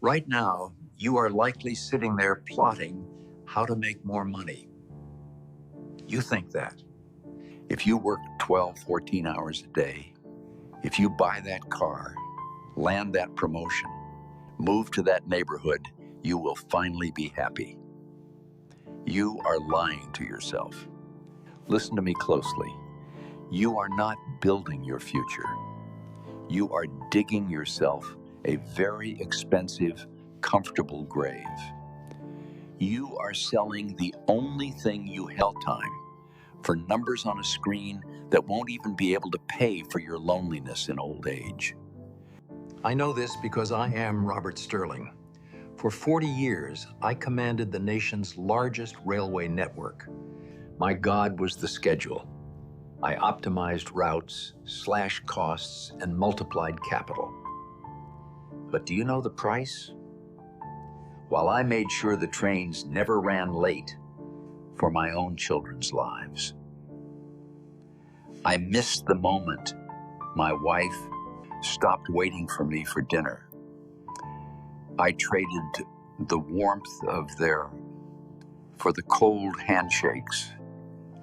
Right now, you are likely sitting there plotting how to make more money. You think that. If you work 12, 14 hours a day, if you buy that car, land that promotion, move to that neighborhood, you will finally be happy. You are lying to yourself. Listen to me closely. You are not building your future. You are digging yourself a very expensive, comfortable grave. You are selling the only thing you have time for numbers on a screen that won't even be able to pay for your loneliness in old age. I know this because I am Robert Sterling. For 40 years, I commanded the nation's largest railway network. My God was the schedule. I optimized routes, slashed costs, and multiplied capital. But do you know the price? While I made sure the trains never ran late for my own children's lives. I missed the moment my wife stopped waiting for me for dinner. I traded the warmth of for the cold handshakes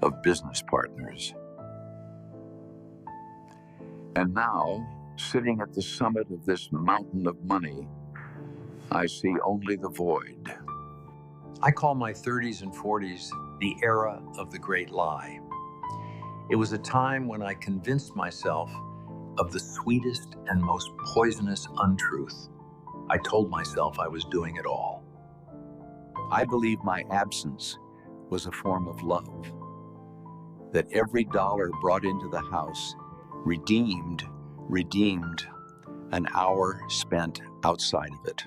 of business partners. And now, sitting at the summit of this mountain of money, I see only the void. I call my 30s and 40s the era of the great lie. It was a time when I convinced myself of the sweetest and most poisonous untruth. I told myself I was doing it all. I believed my absence was a form of love, that every dollar brought into the house redeemed an hour spent outside of it.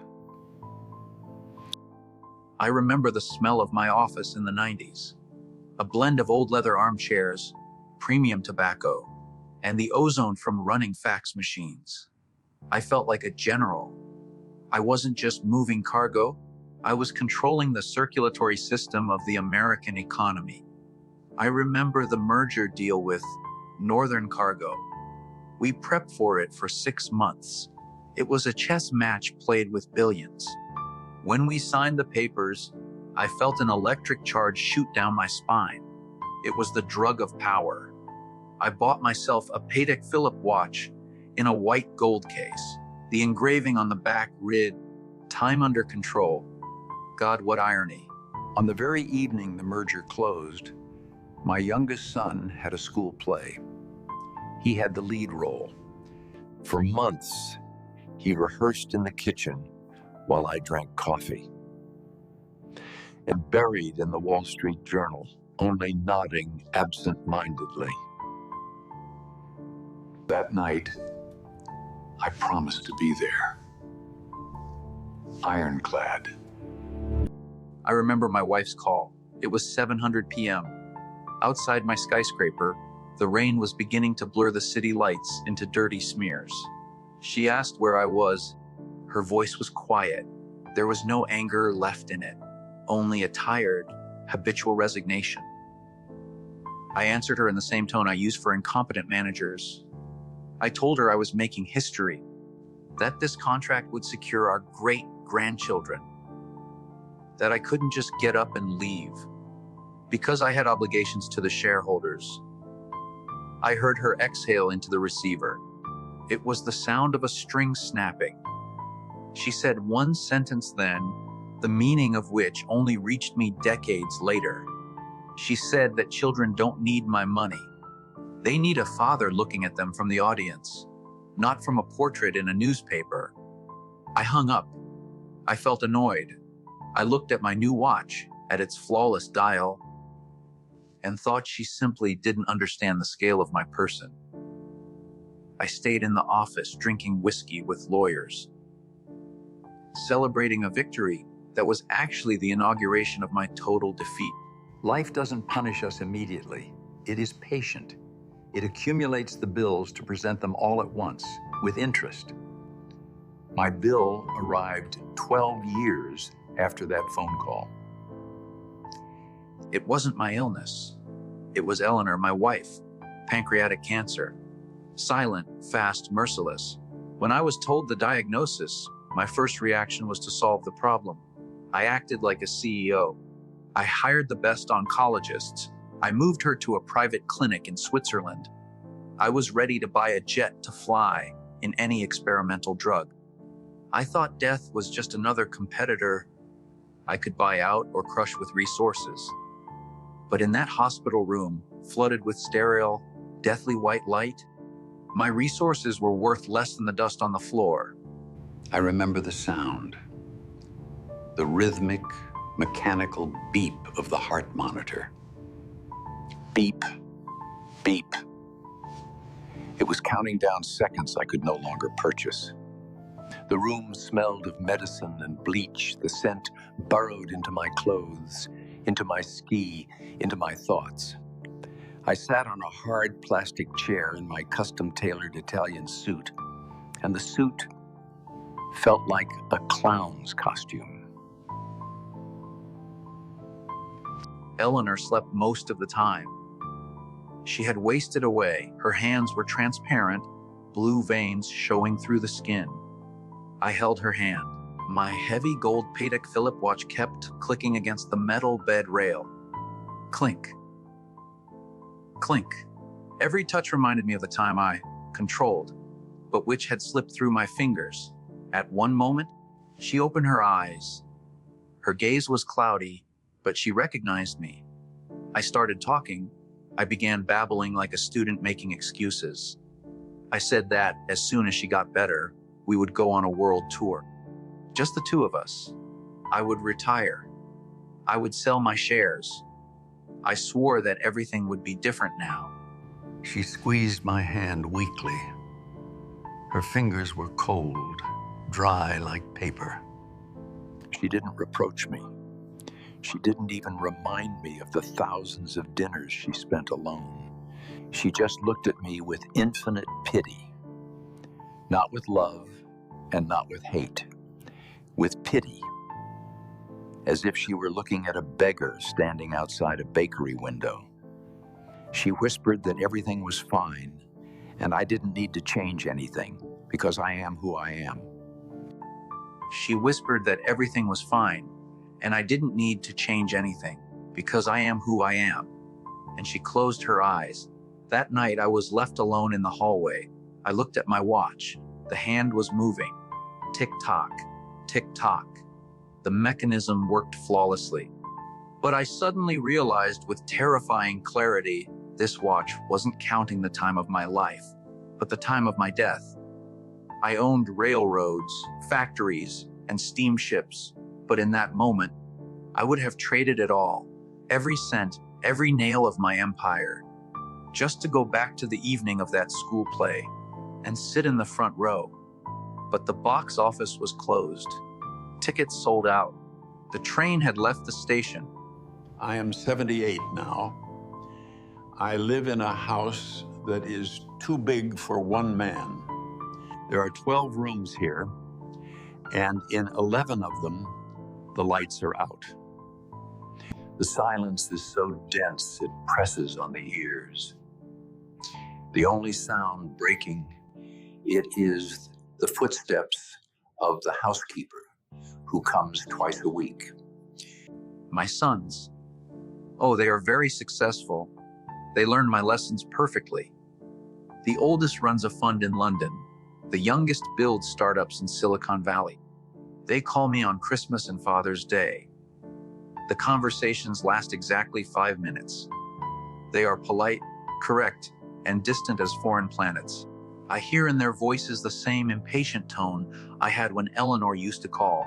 I remember the smell of my office in the 90s, a blend of old leather armchairs, premium tobacco, and the ozone from running fax machines. I felt like a general. I wasn't just moving cargo, I was controlling the circulatory system of the American economy. I remember the merger deal with Northern Cargo. We prepped for it for 6 months. It was a chess match played with billions. When we signed the papers, I felt an electric charge shoot down my spine. It was the drug of power. I bought myself a Patek Philippe watch in a white gold case. The engraving on the back read, "Time under control." God, what irony. On the very evening the merger closed, my youngest son had a school play. He had the lead role. For months, he rehearsed in the kitchen while I drank coffee. And buried in the Wall Street Journal, only nodding absent-mindedly. That night, I promised to be there. Ironclad. I remember my wife's call. It was 7:00 p.m. Outside my skyscraper, the rain was beginning to blur the city lights into dirty smears. She asked where I was. Her voice was quiet. There was no anger left in it, only a tired, habitual resignation. I answered her in the same tone I use for incompetent managers. I told her I was making history, that this contract would secure our great-grandchildren, that I couldn't just get up and leave, because I had obligations to the shareholders. I heard her exhale into the receiver. It was the sound of a string snapping. She said one sentence then, the meaning of which only reached me decades later. She said that children don't need my money. They need a father looking at them from the audience, not from a portrait in a newspaper. I hung up. I felt annoyed. I looked at my new watch, at its flawless dial, and thought she simply didn't understand the scale of my person. I stayed in the office drinking whiskey with lawyers, celebrating a victory that was actually the inauguration of my total defeat. Life doesn't punish us immediately. It is patient. It accumulates the bills to present them all at once, with interest. My bill arrived 12 years after that phone call. It wasn't my illness. It was Eleanor, my wife, pancreatic cancer. Silent, fast, merciless. When I was told the diagnosis, My first reaction was to solve the problem. I acted like a CEO. I hired the best oncologists. I moved her to a private clinic in Switzerland. I was ready to buy a jet to fly in any experimental drug. I thought death was just another competitor I could buy out or crush with resources. But in that hospital room, flooded with sterile, deathly white light, my resources were worth less than the dust on the floor. I remember the sound, the rhythmic, mechanical beep of the heart monitor. Beep, beep. It was counting down seconds I could no longer purchase. The room smelled of medicine and bleach. The scent burrowed into my clothes, into my ski, into my thoughts. I sat on a hard plastic chair in my custom-tailored Italian suit, and the suit felt like a clown's costume. Eleanor slept most of the time. She had wasted away. Her hands were transparent, blue veins showing through the skin. I held her hand. My heavy gold Patek Philippe watch kept clicking against the metal bed rail. Clink. Clink. Every touch reminded me of the time I controlled, but which had slipped through my fingers. At one moment, she opened her eyes. Her gaze was cloudy, but she recognized me. I started talking. I began babbling like a student making excuses. I said that as soon as she got better, we would go on a world tour. Just the two of us. I would retire. I would sell my shares. I swore that everything would be different now. She squeezed my hand weakly. Her fingers were cold, dry like paper. She didn't reproach me. She didn't even remind me of the thousands of dinners she spent alone. She just looked at me with infinite pity. Not with love and not with hate. With pity. As if she were looking at a beggar standing outside a bakery window. She whispered that everything was fine, and I didn't need to change anything, because I am who I am. She whispered that everything was fine, and I didn't need to change anything, because I am who I am. And she closed her eyes. That night, I was left alone in the hallway. I looked at my watch. The hand was moving. Tick-tock, tick-tock. The mechanism worked flawlessly. But I suddenly realized with terrifying clarity, this watch wasn't counting the time of my life, but the time of my death. I owned railroads, factories, and steamships, but in that moment, I would have traded it all, every cent, every nail of my empire, just to go back to the evening of that school play and sit in the front row. But the box office was closed. Tickets sold out. The train had left the station. I am 78 now. I live in a house that is too big for one man. There are 12 rooms here, and in 11 of them, the lights are out. The silence is so dense it presses on the ears. The only sound breaking, it is the footsteps of the housekeeper who comes twice a week. My sons. Oh, they are very successful. They learn my lessons perfectly. The oldest runs a fund in London. The youngest builds startups in Silicon Valley. They call me on Christmas and Father's Day. The conversations last exactly 5 minutes. They are polite, correct, and distant as foreign planets. I hear in their voices the same impatient tone I had when Eleanor used to call.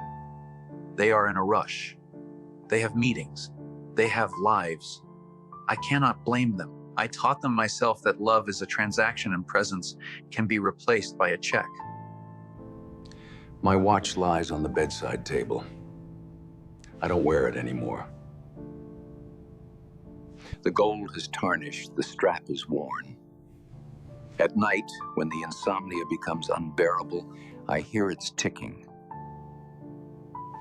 They are in a rush. They have meetings. They have lives. I cannot blame them. I taught them myself that love is a transaction and presence can be replaced by a check. My watch lies on the bedside table. I don't wear it anymore. The gold has tarnished, the strap is worn. At night, when the insomnia becomes unbearable, I hear its ticking.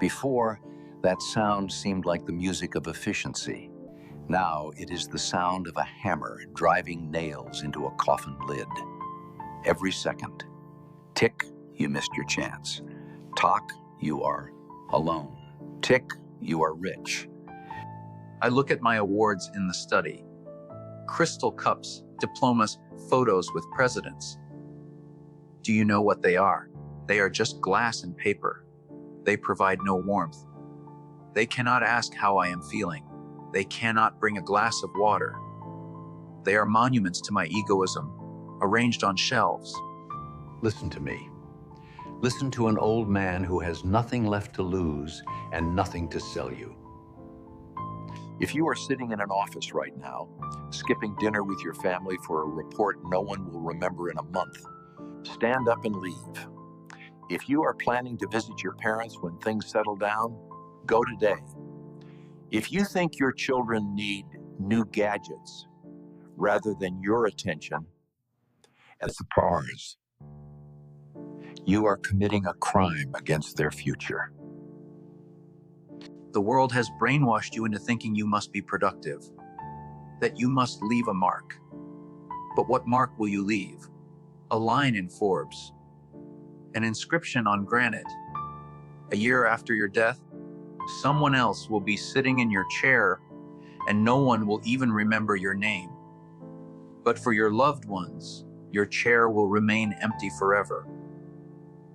Before, that sound seemed like the music of efficiency. Now it is the sound of a hammer driving nails into a coffin lid. Every second. Tick, you missed your chance. Talk, you are alone. Tick, you are rich. I look at my awards in the study. Crystal cups, diplomas, photos with presidents. Do you know what they are? They are just glass and paper. They provide no warmth. They cannot ask how I am feeling. They cannot bring a glass of water. They are monuments to my egoism, arranged on shelves. Listen to me. Listen to an old man who has nothing left to lose and nothing to sell you. If you are sitting in an office right now, skipping dinner with your family for a report no one will remember in a month, stand up and leave. If you are planning to visit your parents when things settle down, go today. If you think your children need new gadgets rather than your attention as the pars, you are committing a crime against their future. The world has brainwashed you into thinking you must be productive, that you must leave a mark. But what mark will you leave? A line in Forbes, an inscription on granite. A year after your death, someone else will be sitting in your chair and no one will even remember your name. But for your loved ones, your chair will remain empty forever.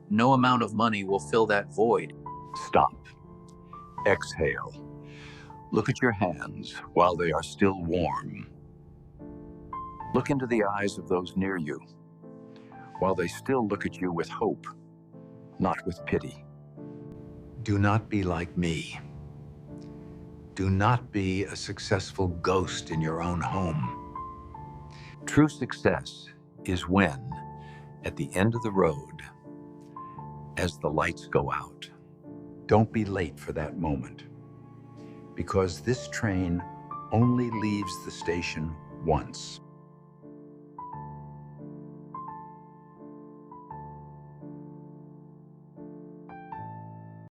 No amount of money will fill that void. Stop. Exhale. Look at your hands while they are still warm. Look into the eyes of those near you, while they still look at you with hope, not with pity. Do not be like me. Do not be a successful ghost in your own home. True success is when, at the end of the road, as the lights go out, don't be late for that moment, because this train only leaves the station once.